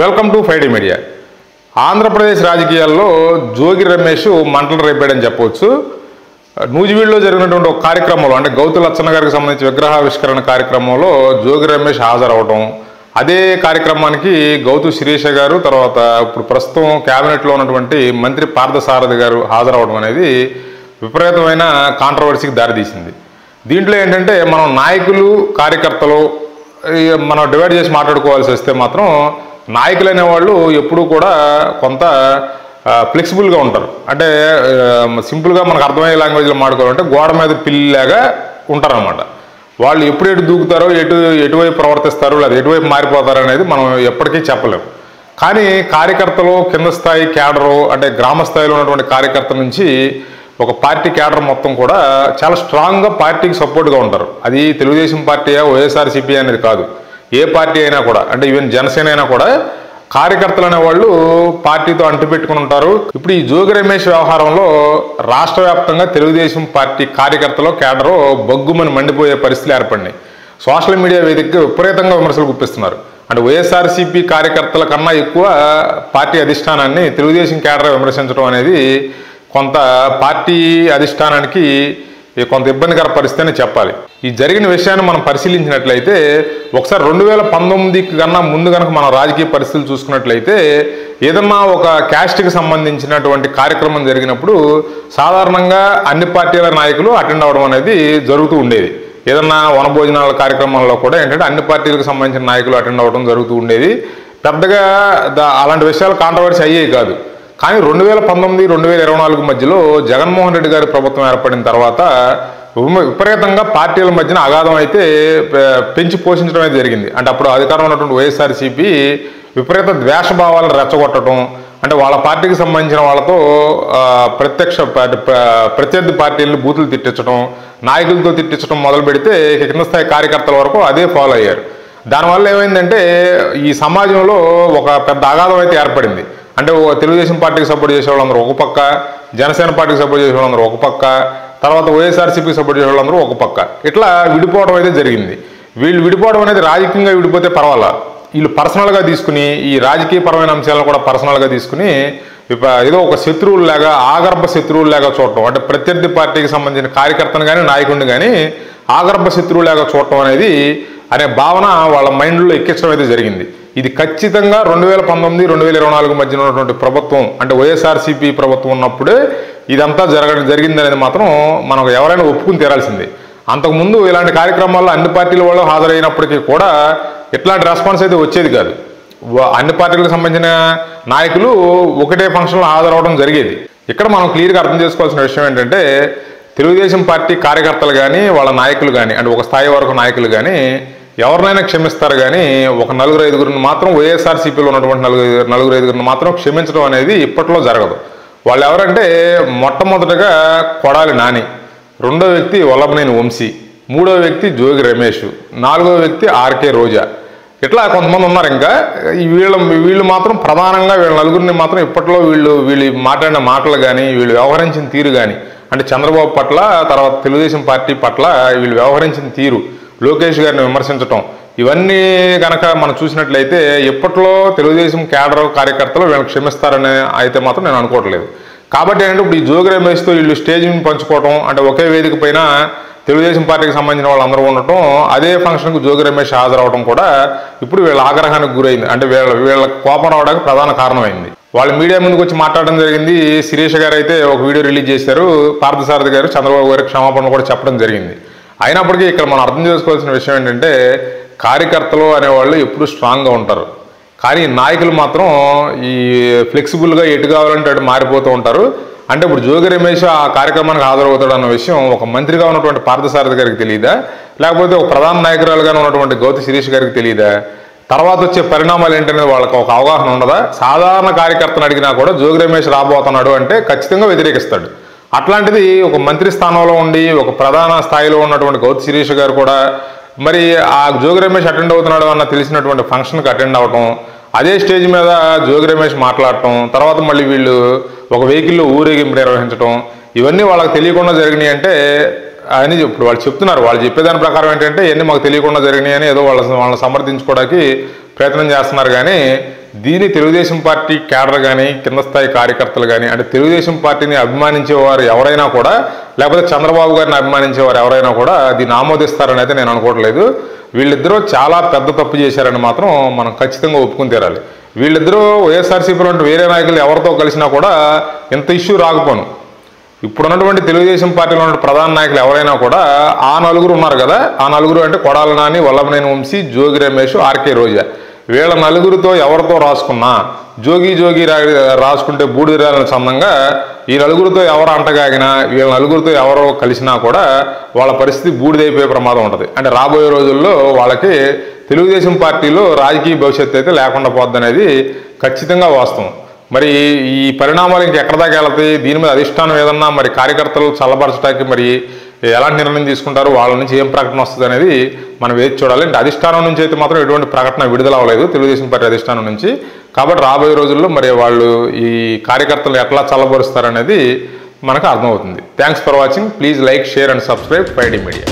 Welcome to ఫైడే media. Andhra Pradesh రాజకీయాల్లో జోగి రమేష్ మంటలు రేపాడని చెప్పవచ్చు. నూజివీడులో జరిగినటువంటి ఒక కార్యక్రమంలో అంటే గౌతు లచ్చన్న గారికి సంబంధించి విగ్రహావిష్కరణ కార్యక్రమంలో జోగి రమేష్ హాజరవడం, అదే కార్యక్రమానికి గౌతు శిరీష గారు తర్వాత ఇప్పుడు ప్రస్తుతం క్యాబినెట్లో ఉన్నటువంటి మంత్రి పార్థసారథి గారు హాజరవడం అనేది విపరీతమైన కాంట్రవర్సీకి దారితీసింది. దీంట్లో ఏంటంటే మనం నాయకులు కార్యకర్తలు మనం డివైడ్ చేసి మాట్లాడుకోవాల్సి వస్తే మాత్రం నాయకులు అనేవాళ్ళు ఎప్పుడూ కూడా కొంత ఫ్లెక్సిబుల్గా ఉంటారు. అంటే సింపుల్గా మనకు అర్థమయ్యే లాంగ్వేజ్లో మాట్లాడుకోవాలంటే గోడ మీద పిల్లిలాగా ఉంటారనమాట. వాళ్ళు ఎటు దూకుతారో ఎటువైపు ప్రవర్తిస్తారో లేదా ఎటువైపు మారిపోతారో అనేది మనం ఎప్పటికీ చెప్పలేము. కానీ కార్యకర్తలు కింద స్థాయి క్యాడరు అంటే గ్రామ స్థాయిలో ఉన్నటువంటి కార్యకర్తల నుంచి ఒక పార్టీ క్యాడర్ మొత్తం కూడా చాలా స్ట్రాంగ్గా పార్టీకి సపోర్ట్గా ఉంటారు. అది తెలుగుదేశం పార్టీయా వైఎస్ఆర్సీపీ అనేది కాదు, ఏ పార్టీ అయినా కూడా అంటే ఈవెన్ జనసేన అయినా కూడా కార్యకర్తలు అనేవాళ్ళు పార్టీతో అంటుపెట్టుకుని ఉంటారు. ఇప్పుడు ఈ జోగి రమేష్ వ్యవహారంలో రాష్ట్ర వ్యాప్తంగా తెలుగుదేశం పార్టీ కార్యకర్తలు క్యాడరు బొగ్గుమని మండిపోయే పరిస్థితులు ఏర్పడినాయి. సోషల్ మీడియా వేదికగా విపరీతంగా విమర్శలు గుప్పిస్తున్నారు. అంటే వైఎస్ఆర్సీపీ కార్యకర్తల కన్నా ఎక్కువ పార్టీ అధిష్టానాన్ని తెలుగుదేశం క్యాడర్ విమర్శించడం అనేది కొంత పార్టీ అధిష్టానానికి కొంత ఇబ్బందికర పరిస్థితి అని చెప్పాలి. ఈ జరిగిన విషయాన్ని మనం పరిశీలించినట్లయితే ఒకసారి 2019 కన్నా ముందు కనుక మనం రాజకీయ పరిస్థితులు చూసుకున్నట్లయితే ఏదన్నా ఒక క్యాస్ట్కి సంబంధించినటువంటి కార్యక్రమం జరిగినప్పుడు సాధారణంగా అన్ని పార్టీల నాయకులు అటెండ్ అవ్వడం అనేది జరుగుతూ ఉండేది. ఏదన్నా వనభోజనాల కార్యక్రమాల్లో కూడా ఏంటంటే అన్ని పార్టీలకు సంబంధించిన నాయకులు అటెండ్ అవ్వడం జరుగుతూ ఉండేది. పెద్దగా అలాంటి విషయాలు కాంట్రవర్సీ అయ్యేవి కాదు. కానీ 2019-2024 మధ్యలో జగన్మోహన్ రెడ్డి గారి ప్రభుత్వం ఏర్పడిన తర్వాత విపరీతంగా పార్టీల మధ్యన అగాధం అయితే పెంచి పోషించడం అయితే జరిగింది. అంటే అప్పుడు అధికారం ఉన్నటువంటి వైఎస్ఆర్సీపీ విపరీత ద్వేషభావాలను రెచ్చగొట్టడం, అంటే వాళ్ళ పార్టీకి సంబంధించిన వాళ్ళతో ప్రత్యర్థి పార్టీలను బూతులు తిట్టించడం, నాయకులతో తిట్టించడం మొదలు పెడితే కింద స్థాయి కార్యకర్తల వరకు అదే ఫాలో అయ్యారు. దానివల్ల ఏమైందంటే ఈ సమాజంలో ఒక పెద్ద అగాధం అయితే ఏర్పడింది. అంటే తెలుగుదేశం పార్టీకి సపోర్ట్ చేసే వాళ్ళందరూ ఒక పక్క, జనసేన పార్టీకి సపోర్ట్ చేసే వాళ్ళందరూ ఒక పక్క, తర్వాత వైఎస్ఆర్సీపీకి సపోర్ట్ చేసే వాళ్ళందరూ ఒక పక్క, ఇట్లా విడిపోవడం అయితే జరిగింది. వీళ్ళు విడిపోవడం అనేది రాజకీయంగా విడిపోతే పర్వాలా, వీళ్ళు పర్సనల్గా తీసుకుని ఈ రాజకీయ పరమైన అంశాలను కూడా పర్సనల్గా తీసుకుని ఏదో ఒక శత్రువులాగా ఆగర్భ శత్రువులాగా చూడటం, అంటే ప్రత్యర్థి పార్టీకి సంబంధించిన కార్యకర్తను కానీ నాయకుడిని కానీ ఆగర్భ శత్రువులాగా చూడటం అనేది అనే భావన వాళ్ళ మైండ్లో ఎక్కించడం అయితే జరిగింది. ఇది ఖచ్చితంగా 2019-2024 మధ్యన ఉన్నటువంటి ప్రభుత్వం అంటే వైఎస్ఆర్సీపీ ప్రభుత్వం ఉన్నప్పుడే ఇదంతా జరిగింది అనేది మాత్రం మనకు ఎవరైనా ఒప్పుకుని తీరాల్సిందే. అంతకుముందు ఇలాంటి కార్యక్రమాల్లో అన్ని పార్టీల వాళ్ళు హాజరైనప్పటికీ కూడా ఇట్లాంటి రెస్పాన్స్ అయితే వచ్చేది కాదు. అన్ని పార్టీలకు సంబంధించిన నాయకులు ఒకటే ఫంక్షన్లో హాజరవడం జరిగేది. ఇక్కడ మనం క్లియర్గా అర్థం చేసుకోవాల్సిన విషయం ఏంటంటే తెలుగుదేశం పార్టీ కార్యకర్తలు కానీ వాళ్ళ నాయకులు కానీ అంటే ఒక స్థాయి వరకు నాయకులు కానీ ఎవరినైనా క్షమిస్తారు, కానీ ఒక 4-5 మాత్రం వైఎస్ఆర్సీపీలో ఉన్నటువంటి 4-5 మాత్రం క్షమించడం అనేది ఇప్పట్లో జరగదు. వాళ్ళు ఎవరంటే మొట్టమొదటగా కొడాలి నాని, రెండో వ్యక్తి వల్లభనేని వంశీ, మూడో వ్యక్తి జోగి రమేష్, నాలుగో వ్యక్తి ఆర్కే రోజా, ఇట్లా కొంతమంది ఉన్నారు. ఇంకా వీళ్ళు మాత్రం ప్రధానంగా వీళ్ళ నలుగురిని మాత్రం ఇప్పట్లో వీళ్ళు మాట్లాడిన మాటలు కానీ వీళ్ళు వ్యవహరించిన తీరు కానీ అంటే చంద్రబాబు పట్ల తర్వాత తెలుగుదేశం పార్టీ పట్ల వీళ్ళు వ్యవహరించిన తీరు, లోకేష్ గారిని విమర్శించడం, ఇవన్నీ కనుక మనం చూసినట్లయితే ఇప్పట్లో తెలుగుదేశం క్యాడర్ కార్యకర్తలు వీళ్ళని క్షమిస్తారని అయితే మాత్రం నేను అనుకోవట్లేదు. కాబట్టి ఏంటంటే ఇప్పుడు ఈ జోగి రమేష్తో వీళ్ళు స్టేజ్ని పంచుకోవడం, అంటే ఒకే వేదిక పైన తెలుగుదేశం పార్టీకి సంబంధించిన వాళ్ళందరూ ఉండటం, అదే ఫంక్షన్కు జోగి రమేష్ హాజరవడం కూడా ఇప్పుడు వీళ్ళ ఆగ్రహానికి గురైంది. అంటే వీళ్ళ కోపం రావడానికి ప్రధాన కారణమైంది. వాళ్ళు మీడియా ముందుకు వచ్చి మాట్లాడడం జరిగింది. శిరీష గారు అయితే ఒక వీడియో రిలీజ్ చేశారు. పార్థసారథి గారు చంద్రబాబు గారికి క్షమాపణ కూడా చెప్పడం జరిగింది. అయినప్పటికీ ఇక్కడ మనం అర్థం చేసుకోవాల్సిన విషయం ఏంటంటే కార్యకర్తలు అనేవాళ్ళు ఎప్పుడు స్ట్రాంగ్గా ఉంటారు, కానీ నాయకులు మాత్రం ఈ ఫ్లెక్సిబుల్గా ఎటు కావాలంటే అటు మారిపోతూ ఉంటారు. అంటే ఇప్పుడు జోగి రమేష్ ఆ కార్యక్రమానికి హాజరవుతాడు అన్న విషయం ఒక మంత్రిగా ఉన్నటువంటి పార్థసారథి గారికి తెలియదా, లేకపోతే ఒక ప్రధాన నాయకురాలుగానే ఉన్నటువంటి గౌతు శిరీష్ గారికి తెలియదా? తర్వాత వచ్చే పరిణామాలు ఏంటనేది వాళ్ళకి ఒక అవగాహన ఉండదా? సాధారణ కార్యకర్తను అడిగినా కూడా జోగి రమేష్ రాబోతున్నాడు అంటే ఖచ్చితంగా వ్యతిరేకిస్తాడు. అట్లాంటిది ఒక మంత్రి స్థానంలో ఉండి ఒక ప్రధాన స్థాయిలో ఉన్నటువంటి గౌతు శిరీష్ గారు కూడా మరి ఆ జోగి రమేష్ అటెండ్ అవుతున్నాడు అన్న తెలిసినటువంటి ఫంక్షన్కి అటెండ్ అవ్వటం, అదే స్టేజ్ మీద జోగి రమేష్ మాట్లాడటం, తర్వాత మళ్ళీ వీళ్ళు ఒక వెహికల్లో ఊరేగింపు నిర్వహించడం, ఇవన్నీ వాళ్ళకి తెలియకుండా జరిగినాయి అంటే అని ఇప్పుడు వాళ్ళు చెప్తున్నారు. వాళ్ళు చెప్పేదాని ప్రకారం ఏంటంటే ఇవన్నీ మాకు తెలియకుండా జరిగినాయి అని ఏదో వాళ్ళని సమర్థించుకోవడానికి ప్రయత్నం చేస్తున్నారు. కానీ దీన్ని తెలుగుదేశం పార్టీ క్యాడర్ కానీ కింద స్థాయి కార్యకర్తలు కానీ అంటే తెలుగుదేశం పార్టీని అభిమానించేవారు ఎవరైనా కూడా లేకపోతే చంద్రబాబు గారిని అభిమానించేవారు ఎవరైనా కూడా దీన్ని ఆమోదిస్తారని అయితే నేను అనుకోవట్లేదు. వీళ్ళిద్దరూ చాలా పెద్ద తప్పు చేశారని మాత్రం మనం ఖచ్చితంగా ఒప్పుకుని తీరాలి. వీళ్ళిద్దరూ వైఎస్ఆర్సీపీలో వేరే నాయకులు ఎవరితో కలిసినా కూడా ఇంత ఇష్యూ రాకపోను. ఇప్పుడున్నటువంటి తెలుగుదేశం పార్టీలో ఉన్న ప్రధాన నాయకులు ఎవరైనా కూడా ఆ నలుగురు ఉన్నారు కదా, ఆ నలుగురు అంటే కొడాల నాని, వల్లభనేని వంశీ, జోగి రమేష్, ఆర్కే రోజా, వీళ్ళ నలుగురితో ఎవరితో రాసుకున్నా జోగి రాసుకుంటే బూడిదరాలని సంబంధంగా ఈ నలుగురితో ఎవరు అంటగాగినా వీళ్ళ నలుగురితో ఎవరో కలిసినా కూడా వాళ్ళ పరిస్థితి బూడిదైపోయే ప్రమాదం ఉంటుంది. అంటే రాబోయే రోజుల్లో వాళ్ళకి తెలుగుదేశం పార్టీలో రాజకీయ భవిష్యత్తు అయితే లేకుండా పోద్దనేది ఖచ్చితంగా వాస్తవం. మరి ఈ పరిణామాలు ఇంకెక్కడ దాకా వెళ్తాయి? దీని మీద అధిష్టానం ఏదన్నా మరి కార్యకర్తలు చల్లబరచడానికి మరి ఎలాంటి నిర్ణయం తీసుకుంటారు, వాళ్ళ నుంచి ఏం ప్రకటన వస్తుంది అనేది మనం వేచి చూడాలి. అంటే అధిష్టానం నుంచి అయితే మాత్రం ఎటువంటి ప్రకటన విడుదల అవ్వలేదు తెలుగుదేశం పార్టీ అధిష్టానం నుంచి. కాబట్టి రాబోయే రోజుల్లో మరి వాళ్ళు ఈ కార్యకర్తలు ఎట్లా చల్లబరుస్తారనేది మనకు అర్థమవుతుంది. Thanks for watching. Please like, share and subscribe 5D media.